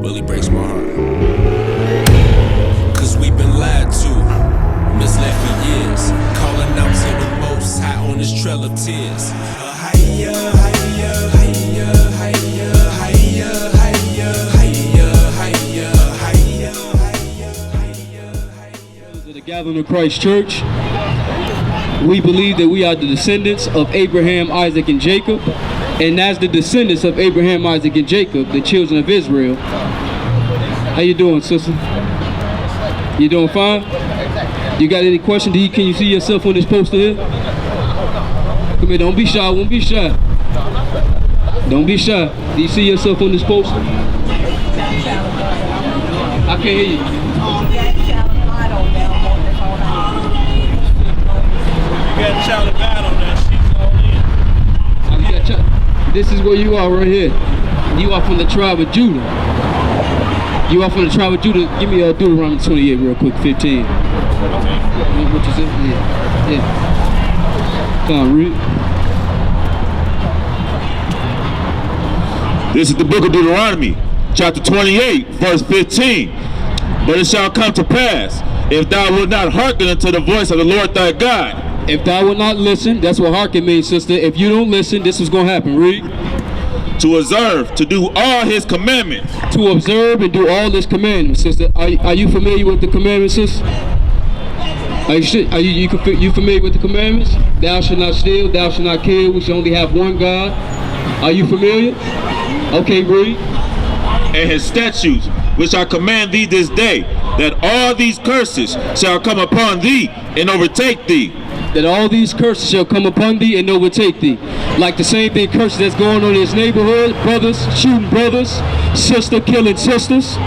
really breaks my heart. Cause we've been lied to, misled for years, calling out to the Most High on this trail of tears. AHRAYAH, AHRAYAH, AHRAYAH, AHRAYAH, The Gathering of Christ Church, we believe that we are the descendants of Abraham, Isaac, and Jacob, and as the descendants of Abraham, Isaac, and Jacob, the children of Israel. How you doing, sister? You doing fine? You got any questions? Can you see yourself on this poster here? Come here, don't be shy, won't be shy. Don't be shy. Do you see yourself on this poster? I can't hear you. Child of God on that, she's all in. This is where you are right here. You are from the tribe of Judah. You are from the tribe of Judah. Give me Deuteronomy 28 real quick, 15. What you say? Yeah. Come on, read. This is the book of Deuteronomy, chapter 28, verse 15. But it shall come to pass, if thou wilt not hearken unto the voice of the Lord thy God. If thou will not listen, that's what hearken means, sister. If you don't listen, this is going to happen. Read. To observe, to do all his commandments. To observe and do all his commandments, sister. Are you familiar with the commandments, sister? Are you familiar with the commandments? Thou shalt not steal, thou shalt not kill, we shall only have one God. Are you familiar? Okay, read. And his statutes, which I command thee this day, that all these curses shall come upon thee and overtake thee. That all these curses shall come upon thee and overtake thee. Like the same thing, curses that's going on in this neighborhood, brothers shooting brothers, sister killing sisters,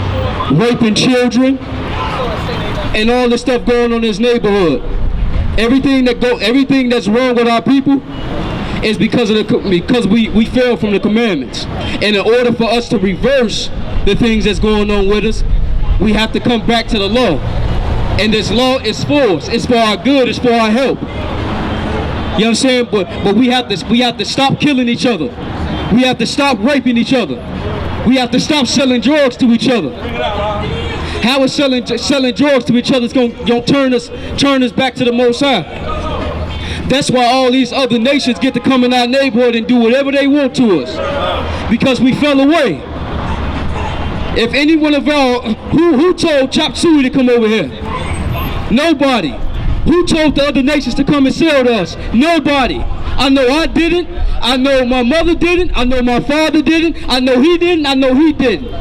raping children, and all this stuff going on in this neighborhood. Everything that's wrong with our people is because we fell from the commandments. And in order for us to reverse the things that's going on with us, we have to come back to the law. And this law is for us. It's for our good. It's for our help. You understand? But we have to stop killing each other. We have to stop raping each other. We have to stop selling drugs to each other. How is selling drugs to each other is going to turn us back to the Most High? That's why all these other nations get to come in our neighborhood and do whatever they want to us, because we fell away. If any one of y'all, who told Chop Suey to come over here? Nobody. Who told the other nations to come and sell to us? Nobody. I know I didn't. I know my mother didn't. I know my father didn't. I know he didn't. I know he didn't.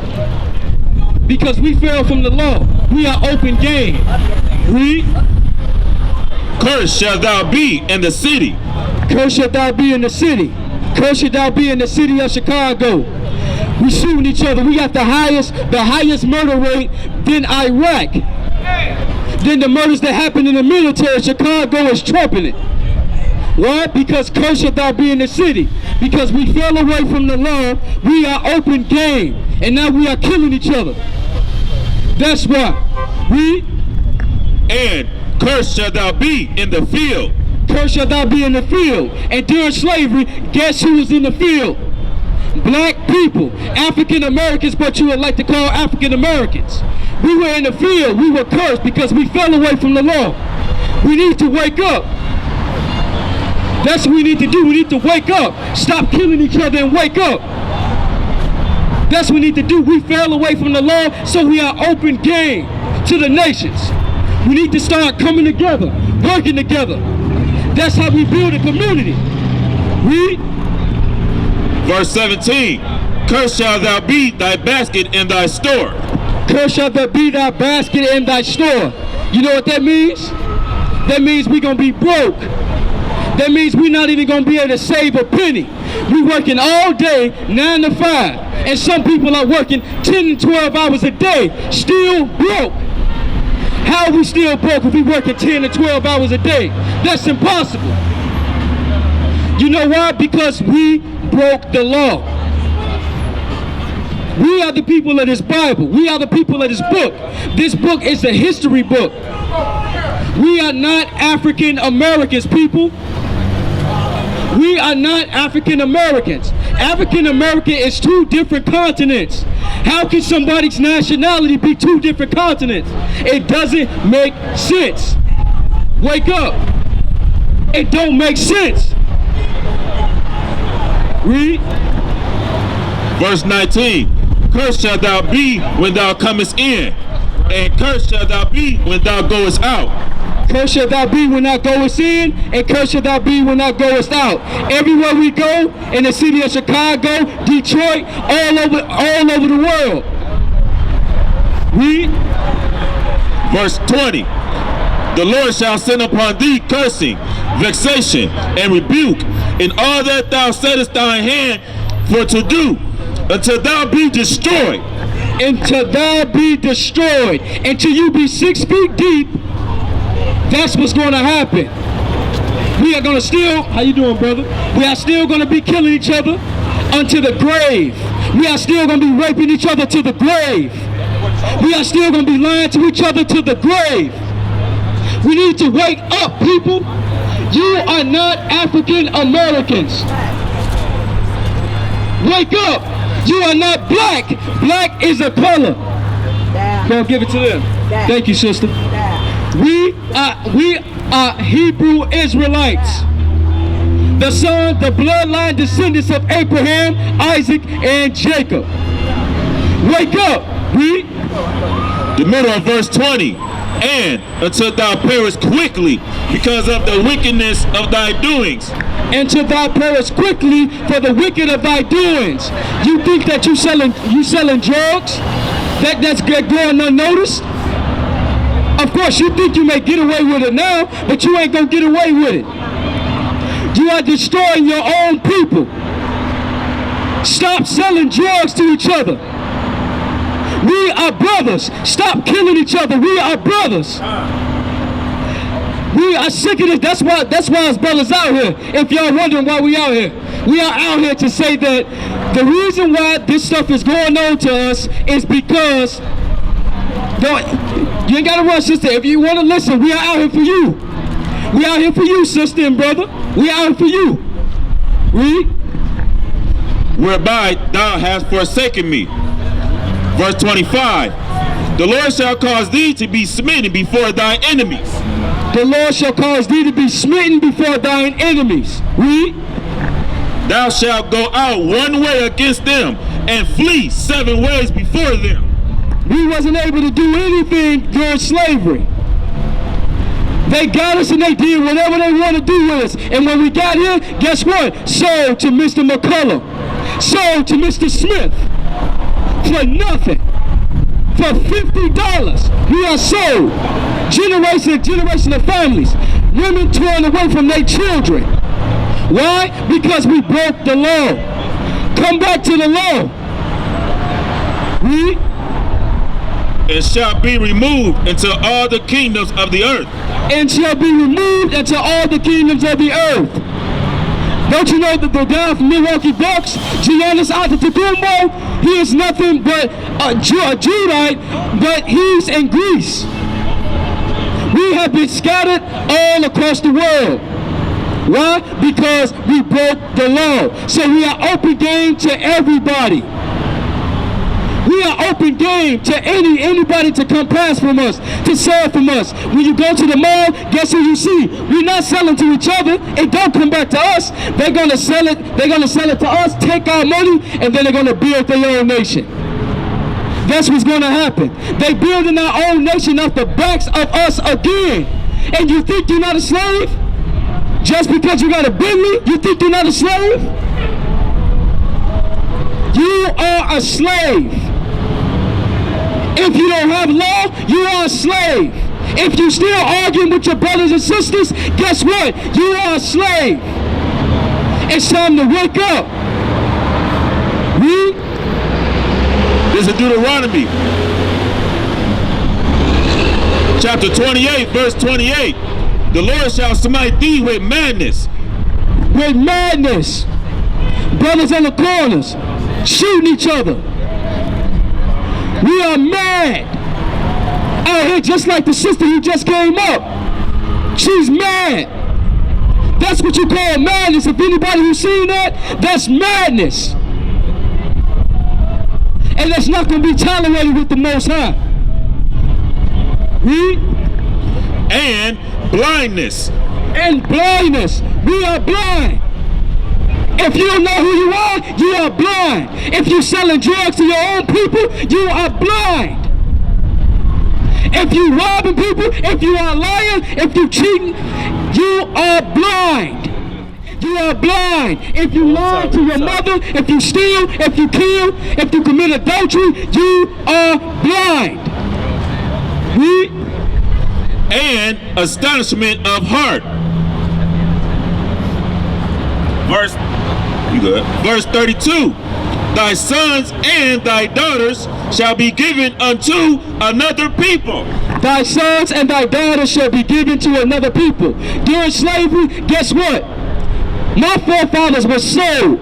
Because we fell from the law. We are open game. Read. Cursed shalt thou be in the city. Cursed shalt thou be in the city. Cursed shalt thou be in the city of Chicago. We shooting each other. We got the highest murder rate than Iraq. Then the murders that happen in the military, Chicago is trumping it. Why? Because cursed shalt thou be in the city. Because we fell away from the law, we are open game. And now we are killing each other. That's why. Read. And cursed shalt thou be in the field. Cursed shalt thou be in the field. And during slavery, guess who was in the field? Black people, African Americans, what you would like to call African Americans. We were in the field, we were cursed because we fell away from the law. We need to wake up. That's what we need to do. We need to wake up. Stop killing each other and wake up. That's what we need to do. We fell away from the law, so we are open game to the nations. We need to start coming together, working together. That's how we build a community. Read. Verse 17, cursed shalt thou be thy basket in thy store. Cursed shalt thou be thy basket in thy store. You know what that means? That means we're going to be broke. That means we're not even going to be able to save a penny. We're working all day, 9 to 5. And some people are working 10 to 12 hours a day, still broke. How are we still broke if we're working 10 to 12 hours a day? That's impossible. You know why? Because we broke the law. We are the people of this Bible. We are the people of this book. This book is a history book. We are not African Americans, people. We are not African Americans. African American is two different continents. How can somebody's nationality be two different continents? It doesn't make sense. Wake up. It don't make sense. Read. Verse 19. Cursed shalt thou be when thou comest in, and cursed shalt thou be when thou goest out. Cursed shalt thou be when thou goest in, and cursed shalt thou be when thou goest out. Everywhere we go, in the city of Chicago, Detroit, all over the world. Read. Verse 20. The Lord shall send upon thee cursing, vexation, and rebuke in all that thou settest thine hand for to do, until thou be destroyed. Until thou be destroyed. Until you be 6 feet deep. That's what's going to happen. We are going to still, how you doing, brother? We are still going to be killing each other unto the grave. We are still going to be raping each other to the grave. We are still going to be lying to each other to the grave. We need to wake up, people. You are not African Americans. Wake up. You are not black. Black is a color. Go give it to them. Thank you, sister. We are Hebrew Israelites. The bloodline descendants of Abraham, Isaac, and Jacob. Wake up. Read. The middle of verse 20. And until thou perish quickly because of the wickedness of thy doings. Until thou perish quickly for the wicked of thy doings. You think that you selling drugs? That's going unnoticed? Of course, you think you may get away with it now, but you ain't gonna get away with it. You are destroying your own people. Stop selling drugs to each other. We are brothers. Stop killing each other. We are brothers. We are sick of it. That's why us brothers out here. If y'all wondering why we out here, we are out here to say that the reason why this stuff is going on to us is because you ain't gotta run, sister. If you want to listen, we are out here for you. We out here for you, sister and brother. We out here for you. Read. Whereby thou hast forsaken me. Verse 25. The Lord shall cause thee to be smitten before thy enemies. The Lord shall cause thee to be smitten before thine enemies. Read. Thou shalt go out one way against them, and flee 7 ways before them. We wasn't able to do anything during slavery. They got us and they did whatever they want to do with us. And when we got here, guess what? Sold to Mr. McCullough. Sold to Mr. Smith. For nothing. For $50. We are sold. Generation of families. Women torn away from their children. Why? Because we broke the law. Come back to the law. Read. And shall be removed into all the kingdoms of the earth. And shall be removed into all the kingdoms of the earth. Don't you know that the guy from Milwaukee Bucks, Giannis Antetokounmpo, he is nothing but a Judite, but he's in Greece. We have been scattered all across the world. Why? Because we broke the law. So we are open game to everybody. We are open game to anybody to come pass from us, to sell from us. When you go to the mall, guess who you see? We're not selling to each other. It don't come back to us. They're gonna sell it. They're gonna sell it to us, take our money, and then they're gonna build their own nation. That's what's gonna happen. They building our own nation off the backs of us again. And you think you're not a slave? Just because you got a Bentley, you think you're not a slave? You are a slave. If you don't have law, you are a slave. If you still arguing with your brothers and sisters, guess what? You are a slave. It's time to wake up. Read. This is Deuteronomy. Chapter 28, verse 28. The Lord shall smite thee with madness. With madness. Brothers on the corners, shooting each other. We are mad out here, just like the sister who just came up. She's mad That's what you call madness. If anybody who's seen that, that's madness. And that's not going to be tolerated with the Most High. Read. And blindness. And blindness. We are blind. If you don't know who you are blind. If you're selling drugs to your own people, you are blind. If you robbing people, if you are lying, if you cheating, you are blind. You are blind. If you lie to your mother, if you steal, if you kill, if you commit adultery, you are blind. Read. And astonishment of heart. Verse 32. Thy sons and thy daughters shall be given unto another people. Thy sons and thy daughters shall be given to another people. During slavery, guess what? My forefathers were sold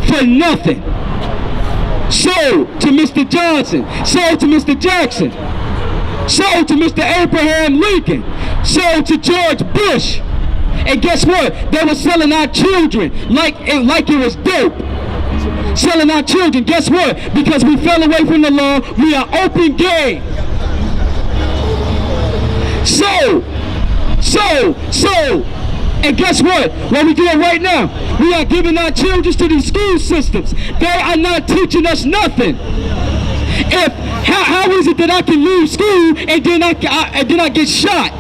for nothing. Sold to Mr. Johnson, sold to Mr. Jackson, sold to Mr. Abraham Lincoln, sold to George Bush. And guess what? They were selling our children like it was dope. Selling our children. Guess what? Because we fell away from the law, we are open game. So. And guess what? What we doing right now? We are giving our children to these school systems. They are not teaching us nothing. How is it that I can leave school and then I get shot?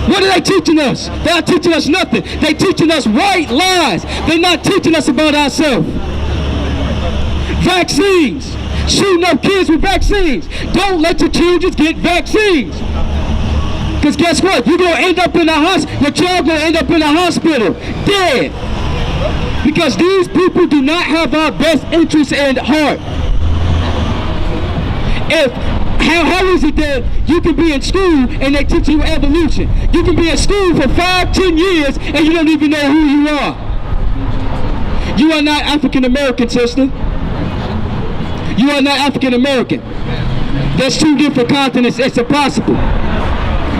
What are they teaching us? They're not teaching us nothing. They're teaching us white lies. They're not teaching us about ourselves. Vaccines. Shooting up kids with vaccines. Don't let your children get vaccines. Because guess what? You're going to end up in a hospital. Your child going to end up in a hospital. Dead. Because these people do not have our best interests at heart. How is it that you can be in school and they teach you evolution? You can be in school for 5-10 years and you don't even know who you are. You are not African American, sister. You are not African American. There's two different continents. It's impossible.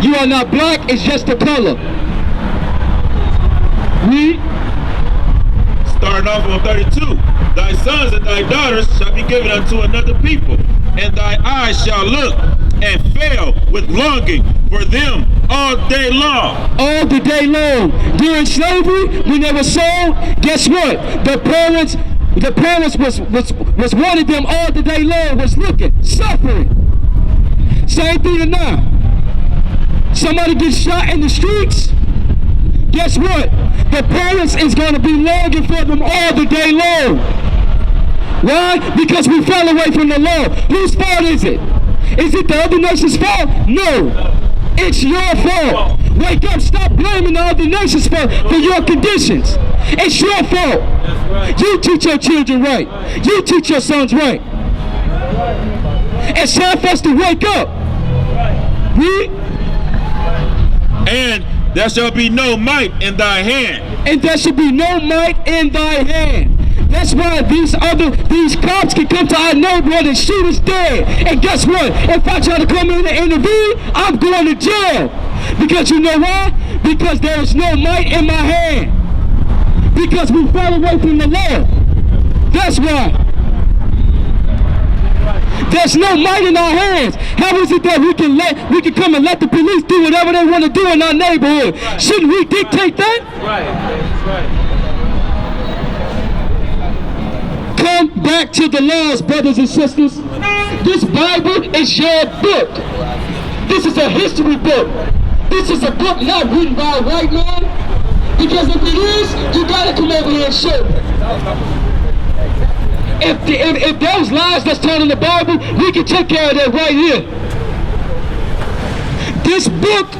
You are not black. It's just the color. Read. Starting off on 32. Thy sons and thy daughters shall be given unto another people, and thy eyes shall look and fail with longing for them all day long. All the day long. During slavery, when they were sold, guess what? The parents was wanting them all the day long, was looking, suffering. Same thing now. Somebody gets shot in the streets. Guess what? The parents is going to be longing for them all the day long. Why? Because we fell away from the law. Whose fault is it? Is it the other nation's fault? No. It's your fault. Wake up. Stop blaming the other nation's fault for your conditions. It's your fault. Right. You teach your children right. You teach your sons right. It's time for us to wake up. Read. And there shall be no might in thy hand. And there shall be no might in thy hand. That's why these cops can come to our neighborhood and shoot us dead. And guess what? If I try to come in and intervene, I'm going to jail. Because you know why? Because there is no might in my hand. Because we fell away from the law. That's why. There's no might in our hands. How is it that we can come and let the police do whatever they want to do in our neighborhood? Right. Shouldn't we dictate that? Right. That's right. Come back to the laws, brothers and sisters. This Bible is your book. This is a history book. This is a book not written by a white man. Because if it is, you gotta come over here and show me. If those lies that's taught in the Bible, we can take care of that right here. This book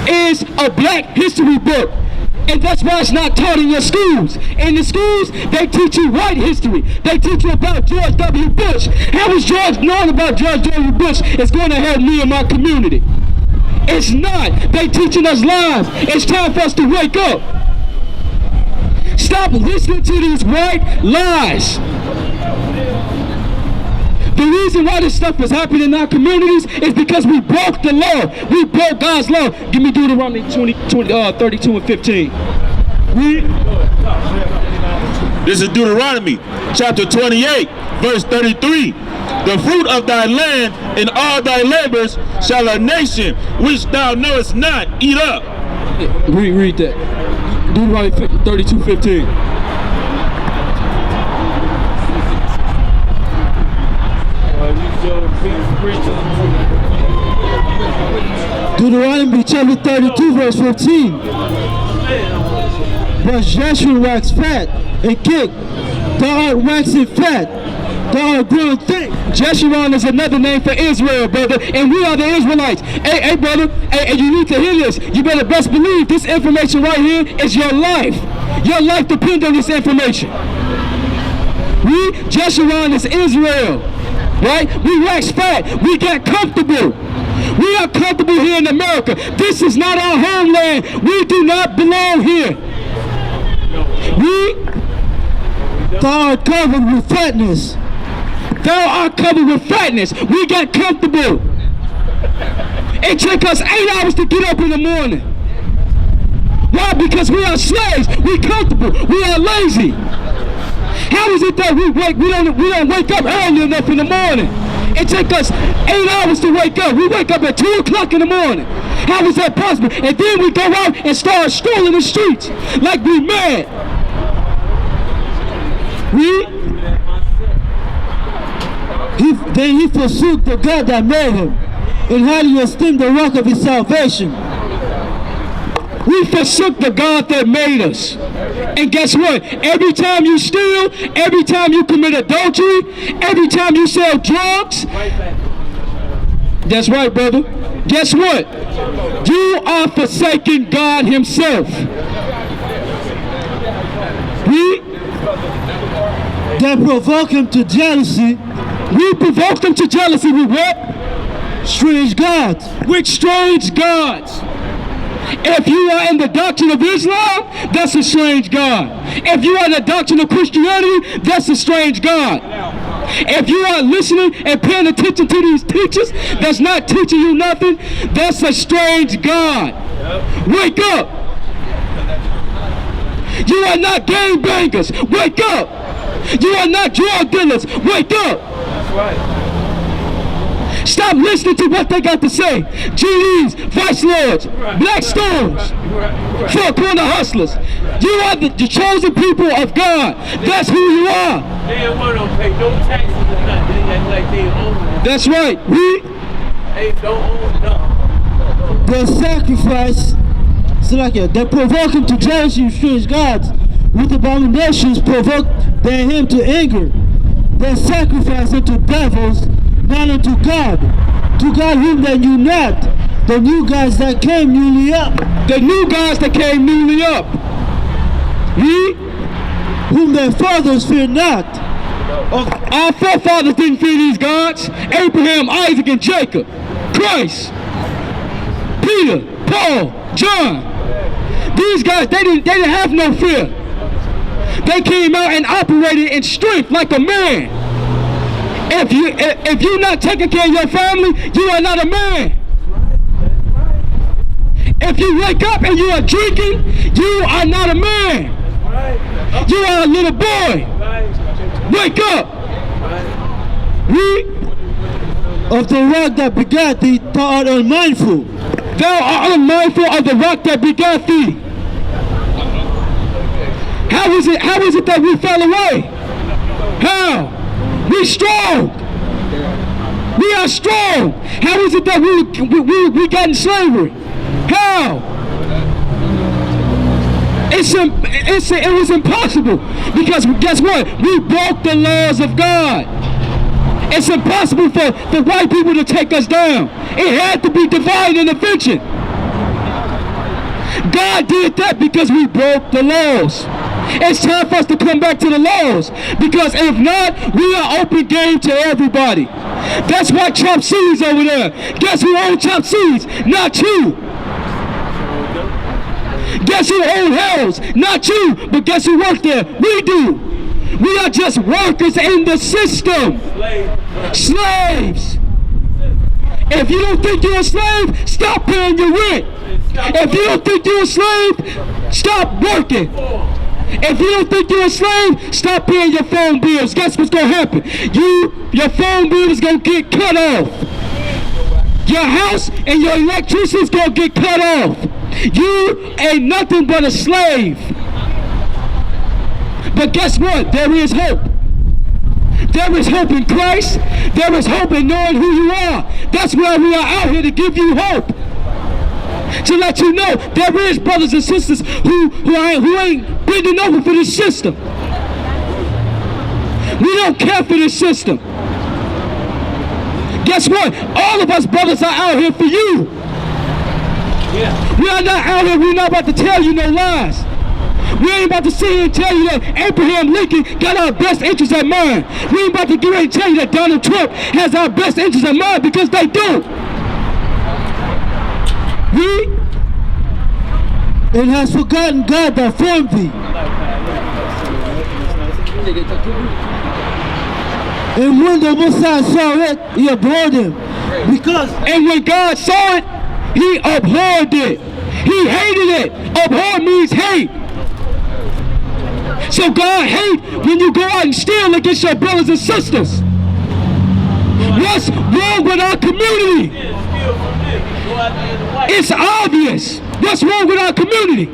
is a black history book. And that's why it's not taught in your schools. In the schools, they teach you white history. They teach you about George W. Bush. How is George knowing about George W. Bush is going to help me and my community? It's not. They teaching us lies. It's time for us to wake up. Stop listening to these white lies. The reason why this stuff is happening in our communities is because we broke the law. We broke God's law. Give me Deuteronomy 32 and 15. Read. This is Deuteronomy chapter 28, verse 33. The fruit of thy land and all thy labors shall a nation which thou knowest not eat up. Read that. Deuteronomy 32:15. Deuteronomy chapter 32, verse 15. But Joshua waxed fat and kicked. Thou art waxing fat. Thou art grown thick. Jeshurun is another name for Israel, brother, and we are the Israelites. Hey, brother, hey, you need to hear this. You better best believe this information right here is your life. Your life depends on this information. Jeshurun is Israel, right? We waxed fat. We got comfortable. We are comfortable here in America. This is not our homeland. We do not belong here. Thou art covered with fatness. Thou art covered with fatness. We got comfortable. It took us 8 hours to get up in the morning. Why? Because we are slaves. We comfortable. We are lazy. How is it that we don't wake up early enough in the morning? It took us 8 hours to wake up. We wake up at 2 o'clock in the morning. How is that possible? And then we go out and start strolling the streets like we mad. Then he forsook the God that made him, and highly esteemed the rock of his salvation. We forsook the God that made us. And guess what? Every time you steal, every time you commit adultery, every time you sell drugs, that's right, brother. Guess what? You are forsaking God himself. That provoke him to jealousy. We provoked him to jealousy with what? Strange gods. With strange gods. If you are in the doctrine of Islam, that's a strange God. If you are in the doctrine of Christianity, that's a strange God. If you are listening and paying attention to these teachers that's not teaching you nothing, that's a strange God. Wake up. You are not gangbangers. Wake up. You are not drug dealers. Wake up. That's right. Stop listening to what they got to say. GEs, vice lords, black stones, four corner hustlers. You are the chosen people of God. That's who you are. They don't want to pay no taxes or nothing. They like they own it. That's right. They don't own nothing. The sacrifice, they provoke him to jealousy of strange gods. With abominations provoke they him to anger. They sacrifice unto devils, not unto God. To God whom they knew not. The new gods that came newly up. The new gods that came newly up. Whom their fathers feared not. Our forefathers didn't fear these gods. Abraham, Isaac, and Jacob. Christ. Peter, Paul, John. These guys, they didn't have no fear. They came out and operated in strength like a man. If you're not taking care of your family, you are not a man. If you wake up and you are drinking, you are not a man. You are a little boy. Wake up. Of the rock that begat thee, thou art unmindful. Thou art unmindful of the rock that begat thee. How is it that we fell away? How? We strong. We are strong. How is it that we got in slavery? How? It was impossible, because guess what? We broke the laws of God. It's impossible for white people to take us down. It had to be divine intervention. God did that because we broke the laws. It's time for us to come back to the laws, because if not, we are open game to everybody. That's why Chop C's over there. Guess who owns Chop C's? Not you. Guess who owns Hells? Not you. But guess who worked there? We do. We are just workers in the system. Slaves. If you don't think you're a slave, stop paying your rent. If you don't think you're a slave, stop working. If you don't think you're a slave, stop paying your phone bills. Guess what's going to happen? Your phone bill is going to get cut off. Your house and your electricity is going to get cut off. You ain't nothing but a slave. But guess what? There is hope. There is hope in Christ. There is hope in knowing who you are. That's why we are out here to give you hope. To let you know there is brothers and sisters who ain't bending over for this system. We don't care for this system. Guess what? All of us brothers are out here for you. We are not out here, we're not about to tell you no lies. We ain't about to sit here and tell you that Abraham Lincoln got our best interests at mind. We ain't about to get ready to tell you that Donald Trump has our best interests at mind, because they do. And has forgotten God that formed thee. And when the Messiah saw it, he abhorred him. And when God saw it, he abhorred it. He hated it. Abhor means hate. So God hates when you go out and steal against your brothers and sisters. What's wrong with our community? It's obvious. What's wrong with our community?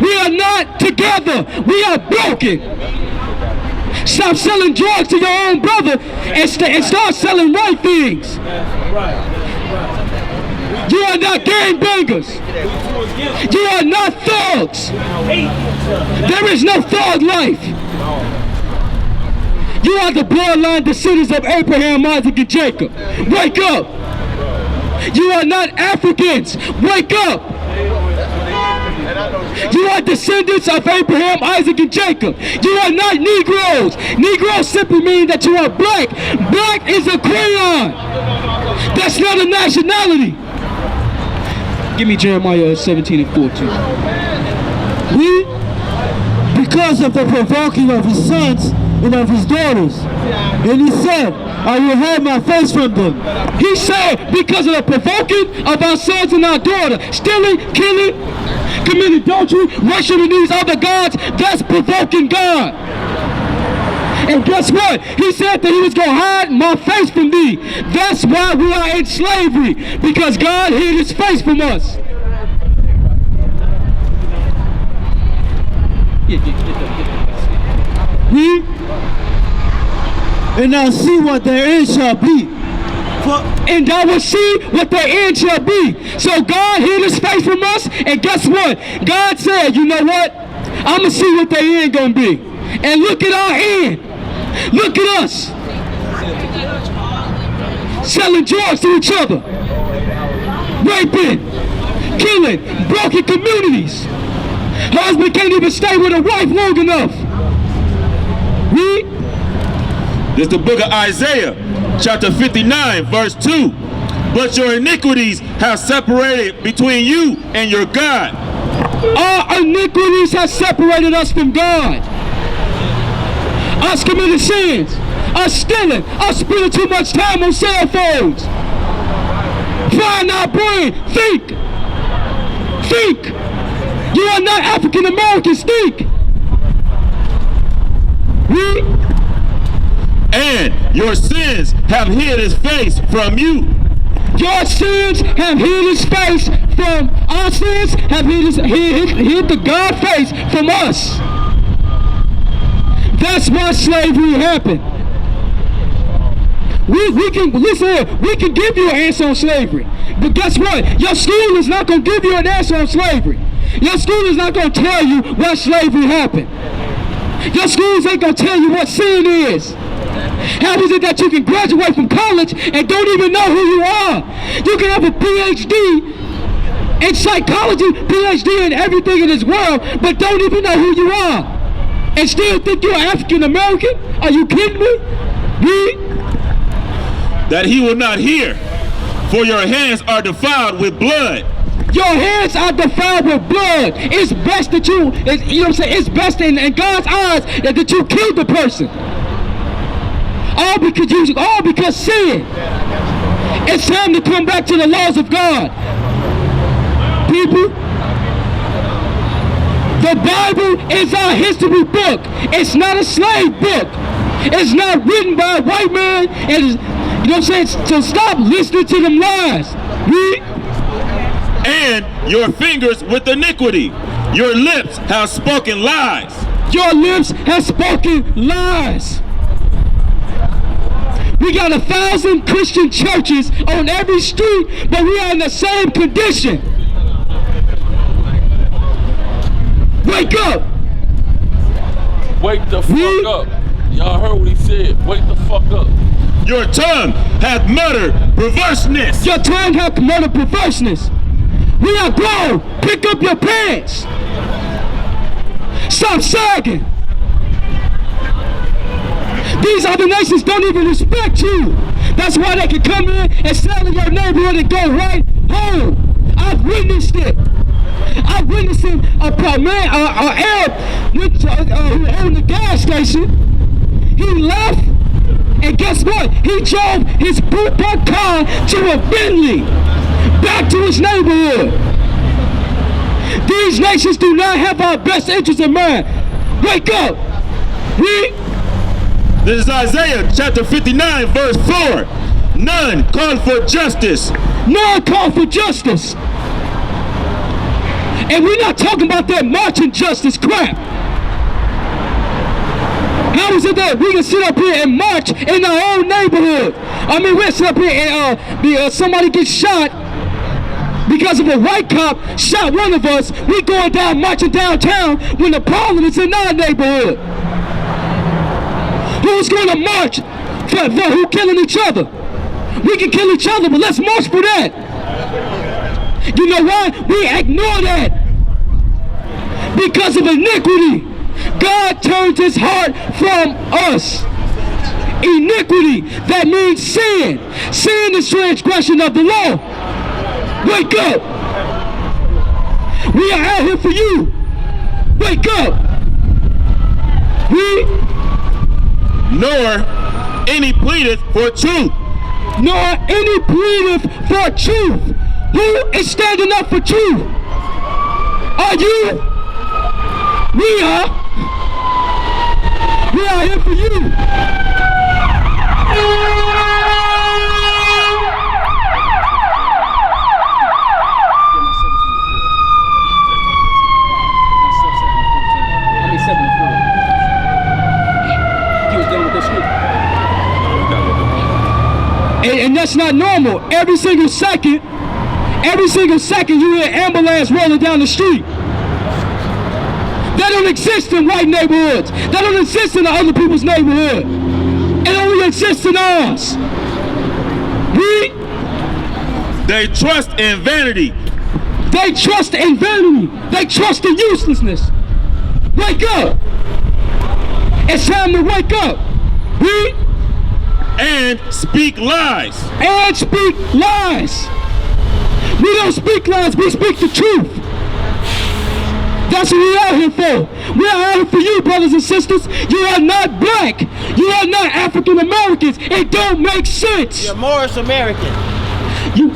We are not together. We are broken. Stop selling drugs to your own brother and start selling right things. You are not gangbangers. You are not thugs. There is no thug life. You are the bloodline descendants of Abraham, Isaac, and Jacob. Wake up. You are not Africans. Wake up. You are descendants of Abraham, Isaac, and Jacob. You are not Negroes. Negroes simply mean that you are black. Black is a crayon. That's not a nationality. Give me Jeremiah 17:14. Because of the provoking of his sons and of his daughters. And he said, I will hide my face from them. He said, because of the provoking of our sons and our daughters, stealing, killing, committing adultery, worshiping these other gods, that's provoking God. And guess what? He said that he was going to hide my face from thee. That's why we are in slavery, because God hid his face from us. And I see what their end shall be. And I will see what their end shall be. So God hid his face from us, and guess what? God said, you know what? I'm going to see what their end going to be. And look at our end. Look at us. Selling drugs to each other. Raping. Killing. Broken communities. Husband can't even stay with a wife long enough. Read. This is the book of Isaiah, chapter 59, verse 2. But your iniquities have separated between you and your God. Our iniquities have separated us from God. Us committing sins, us stealing, us spending too much time on cell phones. Frying our brain. Think. Think. You are not African Americans. Think. Read. And your sins have hid his face from you. Your sins have hid his face from our sins, have hid the God face from us. That's why slavery happened. We can listen here, we can give you an answer on slavery. But guess what? Your school is not going to give you an answer on slavery. Your school is not going to tell you why slavery happened. Your schools ain't going to tell you what sin is. How is it that you can graduate from college and don't even know who you are? You can have a PhD in psychology, PhD in everything in this world, but don't even know who you are. And still think you're African American? Are you kidding me? Read. That he will not hear, for your hands are defiled with blood. Your hands are defiled with blood. It's best that you know what I'm saying? It's best in God's eyes that you kill the person. All because sin. It's time to come back to the laws of God. People, the Bible is our history book. It's not a slave book. It's not written by a white man. And you know what I'm saying? So stop listening to them lies. Read. And your fingers with iniquity. Your lips have spoken lies. Your lips have spoken lies. We got 1,000 Christian churches on every street, but we are in the same condition. Wake up! Wake the fuck up. Y'all heard what he said. Wake the fuck up. Your tongue hath muttered perverseness. Your tongue hath muttered perverseness. We are grown. Pick up your pants. Stop sagging. These other nations don't even respect you. That's why they can come in and sell in your neighborhood and go right home. I've witnessed it. I've witnessed it. A Arab went to, who owned the gas station. He left, and guess what? He drove his boot-up car to a Bentley, back to his neighborhood. These nations do not have our best interests in mind. Wake up. Read. This is Isaiah chapter 59, verse 4. None call for justice. None call for justice. And we're not talking about that marching justice crap. How is it that we can sit up here and march in our own neighborhood? I mean, we'll sit up here and somebody gets shot because of a white cop shot one of us. We going down marching downtown when the problem is in our neighborhood. Who's going to march for who killing each other? We can kill each other, but let's march for that. You know why? We ignore that. Because of iniquity. God turns his heart from us. Iniquity, that means sin. Sin is transgression of the law. Wake up. We are out here for you. Wake up. Nor any pleadeth for truth. Nor any pleadeth for truth. Who is standing up for truth? Are you? We are. We are here for you. And that's not normal. Every single second you hear an ambulance rolling down the street. That don't exist in white neighborhoods. That don't exist in the other people's neighborhood. It only exists in ours. They trust in vanity. They trust in vanity. They trust in uselessness. Wake up. It's time to wake up. And speak lies. And speak lies. We don't speak lies, we speak the truth. That's what we're out here for. We're out here for you, brothers and sisters. You are not black. You are not African Americans. It don't make sense. You're Moorish American.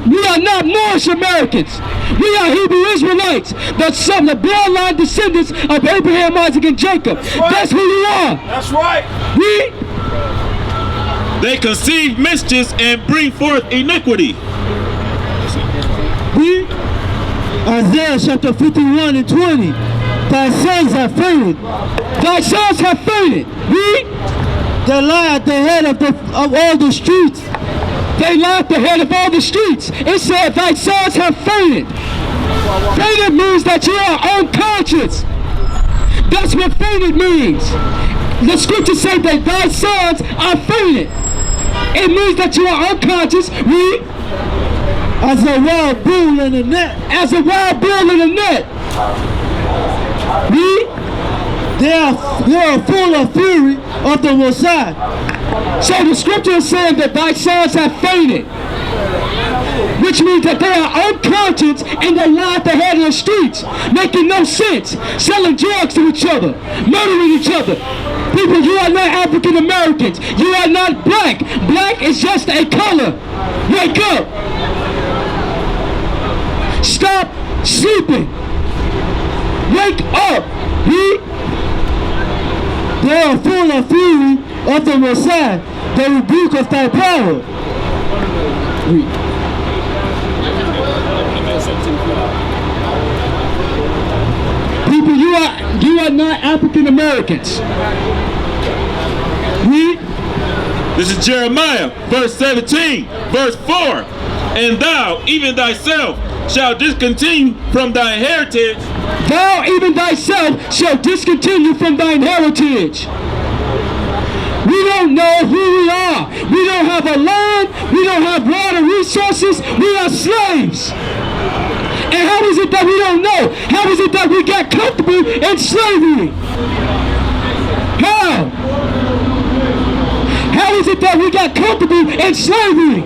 We are not Moorish Americans. We are Hebrew Israelites. The bloodline descendants of Abraham, Isaac, and Jacob. That's who you are. That's right. They conceive mischiefs and bring forth iniquity. Isaiah chapter 51 and 20. Thy sons have fainted. Thy sons have fainted. They lie at the head of all the streets. They lie at the head of all the streets. It said, thy sons have fainted. Fainted means that you are unconscious. That's what fainted means. The scriptures say that thy sons are fainted. It means that you are unconscious. As a wild bull in a net. As a wild bull in a net. They are full of fury of the Messiah. So the scripture is saying that thy sons have fainted. which means that they are on conscience and they lie at the head of the streets, making no sense, selling drugs to each other, murdering each other. People, you are not African Americans. You are not black. Black is just a color. Wake up. Stop sleeping. Wake up. They are full of fury of the Messiah, the rebuke of thy power. People, you are not African Americans. This is Jeremiah, verse 17, verse 4. And thou, even thyself, shalt discontinue from thy heritage. Thou, even thyself, shalt discontinue from thine heritage. We don't know who we are. We don't have a land. We don't have water resources. We are slaves. And how is it that we don't know? How is it that we got comfortable in slavery? How? How is it that we got comfortable in slavery?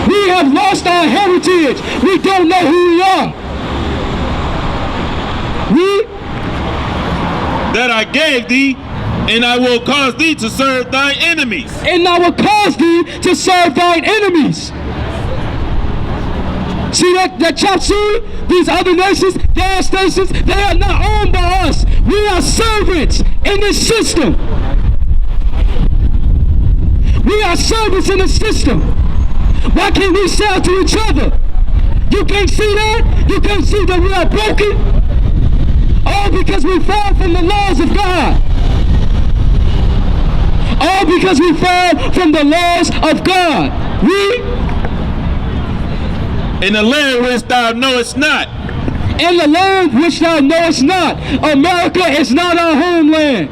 We have lost our heritage. We don't know who we are. That I gave thee, and I will cause thee to serve thine enemies. And I will cause thee to serve thine enemies. See that chop suey? These other nations, gas stations, they are not owned by us. We are servants in this system. We are servants in the system. Why can't we sell to each other? You can't see that? You can't see that we are broken? All because we fall from the laws of God. All because we fall from the laws of God. In the land which thou knowest not. In the land which thou knowest not. America is not our homeland.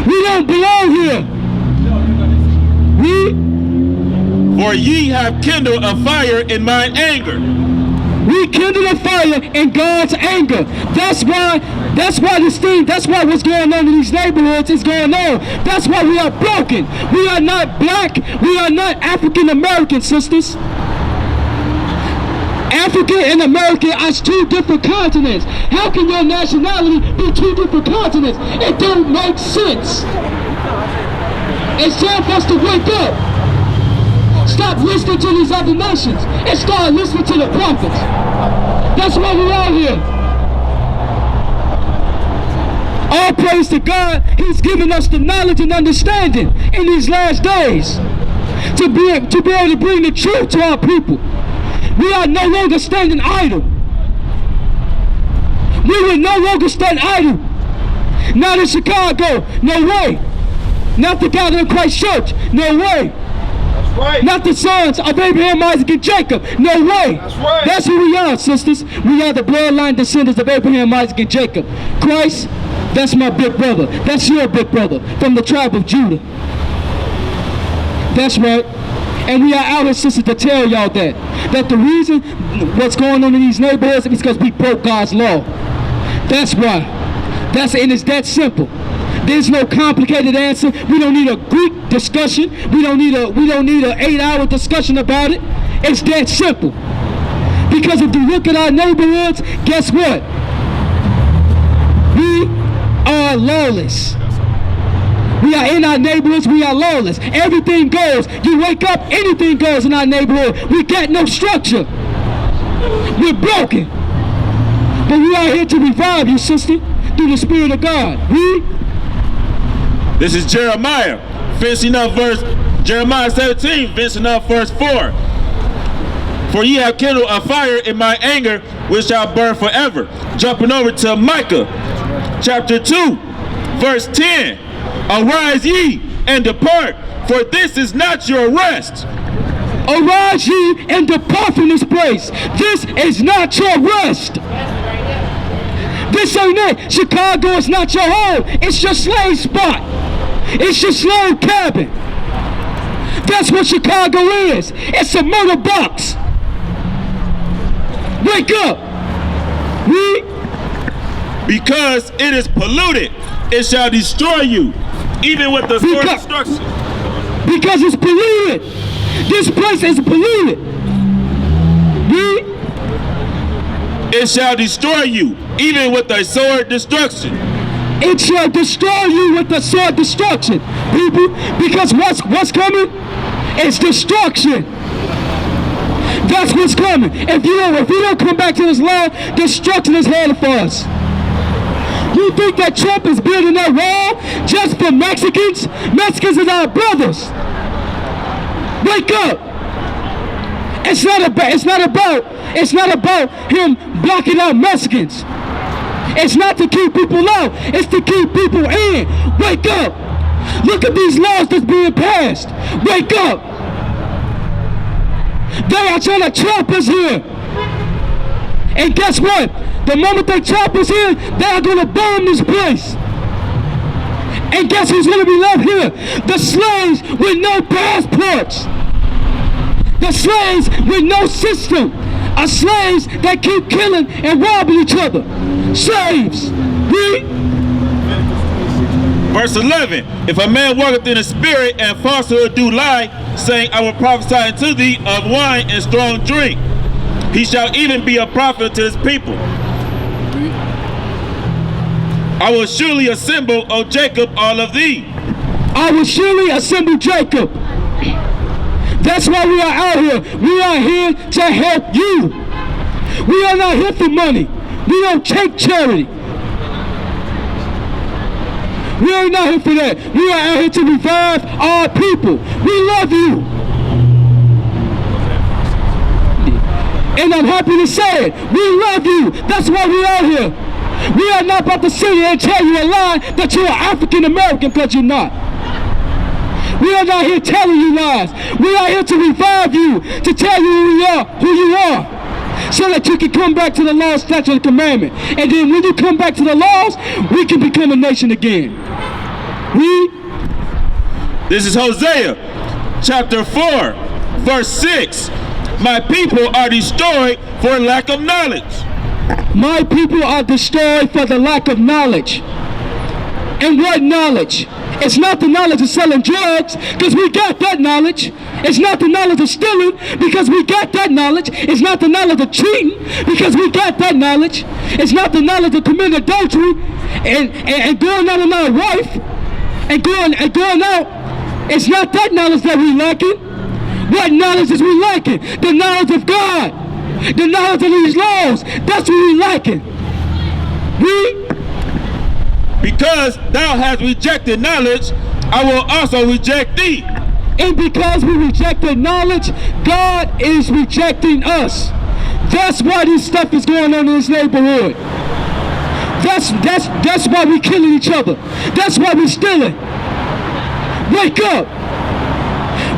We don't belong here. For ye have kindled a fire in mine anger. We kindled a fire in God's anger. That's why what's going on in these neighborhoods is going on. That's why we are broken. We are not black. We are not African American, sisters. Africa and America are two different continents. How can your nationality be two different continents? It don't make sense. It's time for us to wake up. Stop listening to these other nations and start listening to the prophets. That's why we're out here. All praise to God. He's given us the knowledge and understanding in these last days to be able to bring the truth to our people. We are no longer standing idle. We will no longer stand idle. Not in Chicago. No way. Not the Gathering Christ Church. No way. Right. Not the sons of Abraham, Isaac, and Jacob. No way. That's right. That's who we are, sisters. We are the bloodline descendants of Abraham, Isaac, and Jacob. Christ, that's my big brother. That's your big brother from the tribe of Judah. That's right. And we are out here, sisters, to tell y'all that the reason what's going on in these neighborhoods is because we broke God's law. That's why. And it's that simple. There's no complicated answer. We don't need a Greek discussion. We don't need an 8-hour discussion about it. It's that simple. Because if you look at our neighborhoods, guess what? We are lawless. We are in our neighborhoods, we are lawless. Everything goes. You wake up, anything goes in our neighborhood. We got no structure. We're broken. But we are here to revive you, sister, through the Spirit of God. This is Jeremiah, finishing up Jeremiah 17, finishing up verse 4. For ye have kindled a fire in my anger, which shall burn forever. Jumping over to Micah, chapter 2, verse 10. Arise ye and depart, for this is not your rest. Arise ye and depart from this place. This is not your rest. This ain't it. Chicago is not your home. It's your slave spot. It's your slave cabin. That's what Chicago is. It's a murder box. Wake up. Because it is polluted, it shall destroy you, even with the sword of destruction. Because it's polluted. This place is polluted. It shall destroy you, even with a sword destruction. It shall destroy you with the sword destruction, people, because what's coming? It's destruction. That's what's coming. If you don't come back to this law, destruction is headed for us. You think that Trump is building that wall just for Mexicans? Mexicans are our brothers. Wake up. It's not about him blocking out Mexicans. It's not to keep people out. It's to keep people in. Wake up. Look at these laws that's being passed. Wake up. They are trying to trap us here. And guess what? The moment they trap us here, they are going to bomb this place. And guess who's going to be left here? The slaves with no passports. The slaves with no system. Are slaves that keep killing and robbing each other. Slaves. Read. Verse 11. If a man walketh in the spirit and falsehood do lie, saying, I will prophesy unto thee of wine and strong drink, he shall even be a prophet to his people. I will surely assemble, O Jacob, all of thee. I will surely assemble Jacob. That's why we are out here. We are here to help you. We are not here for money. We don't take charity. We are not here for that. We are out here to revive our people. We love you. And I'm happy to say it. We love you. That's why we are here. We are not about to sit here and tell you a lie that you're African American, because you're not. We are not here telling you lies. We are here to revive you, to tell you who you are, so that you can come back to the law, statute, and commandment. And then when you come back to the laws, we can become a nation again. This is Hosea chapter 4, verse 6. My people are destroyed for lack of knowledge. My people are destroyed for the lack of knowledge. And what knowledge? It's not the knowledge of selling drugs, because we got that knowledge. It's not the knowledge of stealing, because we got that knowledge. It's not the knowledge of cheating, because we got that knowledge. It's not the knowledge of committing adultery and going out on our wife and going out. It's not that knowledge that we lacking. What knowledge is we lacking? The knowledge of God. The knowledge of these laws. That's what we lacking. Because thou hast rejected knowledge, I will also reject thee. And because we rejected knowledge, God is rejecting us. That's why this stuff is going on in this neighborhood. That's why we killing each other. That's why we stealing. Wake up.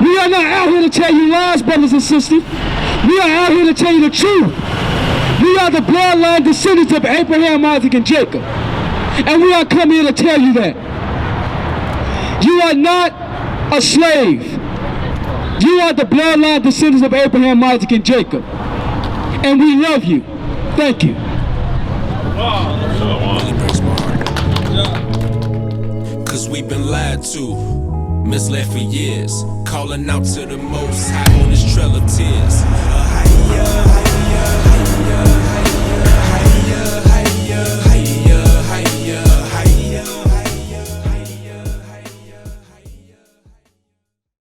We are not out here to tell you lies, brothers and sisters. We are out here to tell you the truth. We are the bloodline descendants of Abraham, Isaac, and Jacob. And we are coming here to tell you that. You are not a slave. You are the bloodline descendants of Abraham, Isaac, and Jacob. And we love you. Thank you. Really breaks my heart. Cause we've been lied to, misled for years, calling out to the Most High on this trail of tears.